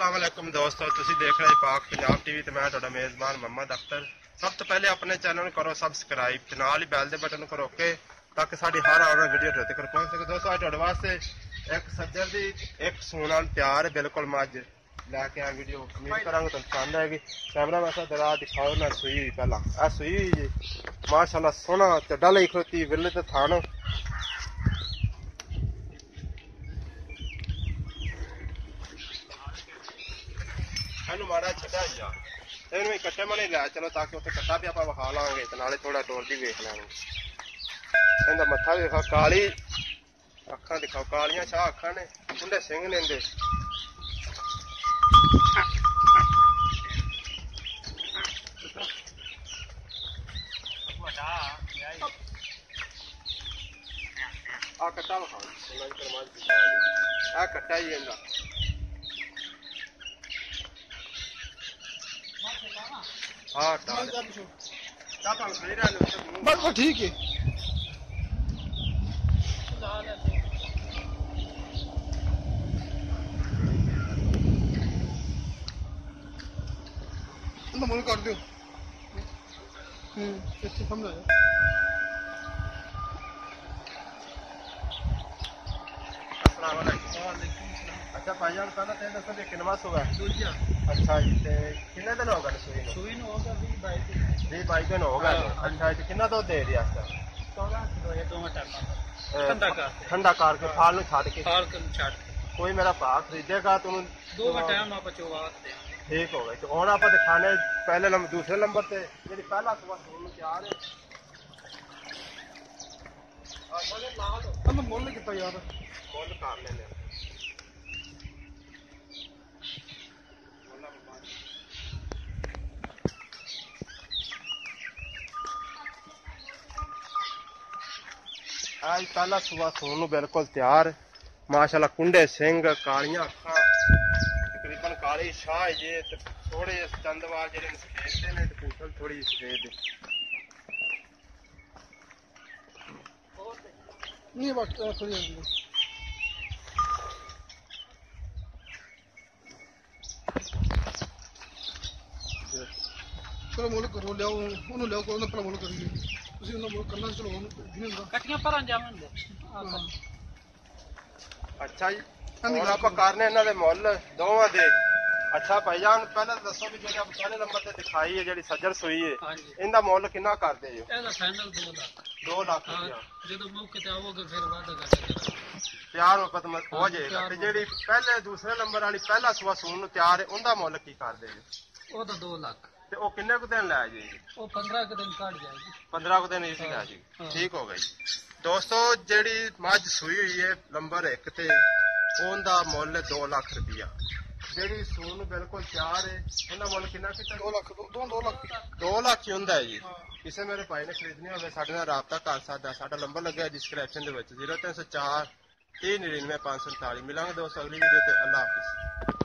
अस्सलाम वालेकुम दोस्तों, तुसी देख रहे पाक पंजाब टीवी ते मैं तुहाडा मेज़बान मोहम्मद अख्तर। सब तो पहले अपने चैनल नूं करो सबसक्राइब ते नाल ही बैल दे बटन नूं करो ओके ताकि साडी हर आने वाली वीडियो तुहाडे तक पहुंच सके। दोस्तों अज तुहाडे वास्ते एक सज्जर दी एक सून नाल तैयार है बिल्कुल मज लैके आए वीडियो। उम्मीद करांगे तुहानूं पसंद आएगी। कैमरा मैन साहब दरा दिखाओ ना सुई हुई पहला आ सुई हुई जी माशाअल्लाह सोहना चड्डा लई खड़ोती विले ते थान माड़ा छड्डा जा ਇਹਨੂੰ ਵੀ ਕੱਟੇ ਮਣੇ ਲੈ ਚਲੋ ਤਾਂ ਕਿ ਉੱਥੇ ਕੱਟਾ ਵੀ ਆਪਾਂ ਵਿਖਾ ਲਾਂਗੇ ਤੇ ਨਾਲੇ ਥੋੜਾ ਟੋਰ ਦੀ ਵੇਖ ਲਾਂਗੇ। ਇਹਦਾ ਮੱਥਾ ਵੀ ਵੇਖਾ ਕਾਲੀ ਅੱਖਾਂ ਦਿਖਾਓ ਕਾਲੀਆਂ ਸ਼ਾਹ ਅੱਖਾਂ ਨੇ ਕੁੰਡੇ ਸਿੰਘ ਨੇ ਇਹਦੇ। ਆ ਕੱਟਾ ਵਿਖਾਓ ਆ ਕੱਟਾ ਹੀ ਇਹਦਾ बस ठीक है। मुझे कर दो समझ अच्छा भाईजान पहला तेन दसो कि किनवा सुगा दूजा। अच्छा जी ते किन्ने दिन हो गए सूई नूं? सूई नूं हो गया 20-22 दिन हो गए। अच्छा जी किन्ना दुध दे रही है 14 किलो है दोवें टाइमां ठंडा करके फाल नूं छड्ड के कोई मेरा भा खरीदेगा तो दोवें टाइम आप चोवा दे ठीक हो गई। तो हुण आप दिखाने पहले नंबर दूसरे नंबर ते जेहड़ी पहला सुबह सून नूं तैयार है मुल कितना यार मुल कर लेने आज पहला सुबह सून बिल्कुल तैयार माशाल्लाह कुंडे सिंह कालियां अखां तकरीबन काली शाह जे थोड़े चंदवार जेहड़े सफेद ने पूछल थोड़ी सफेद नहीं बस थोड़ी चलो मुल करो लियाओ ਉਹਨੂੰ ਲਿਆਓ ਕੋਲ ਨਾ ਭਲਾ ਮੁਲ ਕਰੀਏ ਤੁਸੀਂ ਉਹਨਾਂ ਮੁਲ ਕਰਨਾ ਚਲੋ ਉਹਨੂੰ ਨਹੀਂ ਹੁੰਦਾ ਕੱਟੀਆਂ ਭਰਾਂ ਜਾਵਾਂਗੇ। अच्छा जी ਹੁਣ ਆਪਾਂ ਕਰਨੇ ਇਹਨਾਂ ਦੇ ਮੁੱਲ ਦੋਵਾਂ ਦੇ। अच्छा भाईजान पहले दसो भी जेहड़ी आप पहले नंबर ते दिखाई है जेहड़ी सज्जर सूई है इनका मुੱਲ कितना करते हो? ਇਹਦਾ ਫਾਈਨਲ 2 ਲੱਖ 2 ਲੱਖ रुपया ਜਦੋਂ ਮੌਕੇ ਤੇ ਆਵੋਗੇ ਫਿਰ ਵਾਦਾ ਕਰਾਂਗੇ। ਤਿਆਰ ਹੋ ਪਤਮ ਹੋ ਜਾਏਗਾ। ਤੇ ਜਿਹੜੀ ਪਹਿਲੇ ਦੂਸਰੇ ਨੰਬਰ ਵਾਲੀ ਪਹਿਲਾ ਸਵਾ ਸੂਨ ਨੂੰ ਤਿਆਰ ਹੈ ਉਹਦਾ ਮੁੱਲ ਕੀ ਕਰਦੇ ਜੀ? ਉਹਦਾ 2 ਲੱਖ ਤੇ ਉਹ ਕਿੰਨੇ ਕੁ ਦਿਨ ਲੈ ਜਾਏਗੀ? ਉਹ 15 ਕੁ ਦਿਨ ਕੱਢ ਜਾਏਗੀ। 15 ਕੁ ਦਿਨ ਇਸੇ ਲੈ ਜਾਏਗੀ। ਠੀਕ ਹੋ ਗਈ ਦੋਸਤੋ। ਜਿਹੜੀ ਮੱਝ ਸੂਈ ਹੋਈ ਹੈ ਨੰਬਰ 1 ਤੇ ਉਹਦਾ ਮੁੱਲ 2 ਲੱਖ रुपया। ਜਿਹੜੀ ਸੂਨ ਬਿਲਕੁਲ ਤਿਆਰ ਹੈ ਉਹਦਾ ਮੁੱਲ ਕਿੰਨਾ ਕੀਤਾ? 2 ਲੱਖ 2 ਲੱਖ 2 ਲੱਖ ਹੀ ਹੁੰਦਾ ਹੈ ਜੀ। ਕਿਸੇ ਮੇਰੇ ਭਾਈ ਨੇ ਖਰੀਦਣੀ ਹੋਵੇ ਸਾਡੇ ਨਾਲ ਰਾਬਤਾ ਕਰ ਸਕਦਾ। ਸਾਡਾ ਨੰਬਰ ਲੱਗਿਆ ਡਿਸਕ੍ਰਿਪਸ਼ਨ ਦੇ ਵਿੱਚ 0304 399 547। ਮਿਲਾਂਗੇ ਦੋਸਤੋ ਅਗਲੀ ਵੀਡੀਓ ਤੇ। ਅੱਲਾਹ ਹਾਫਿਜ਼।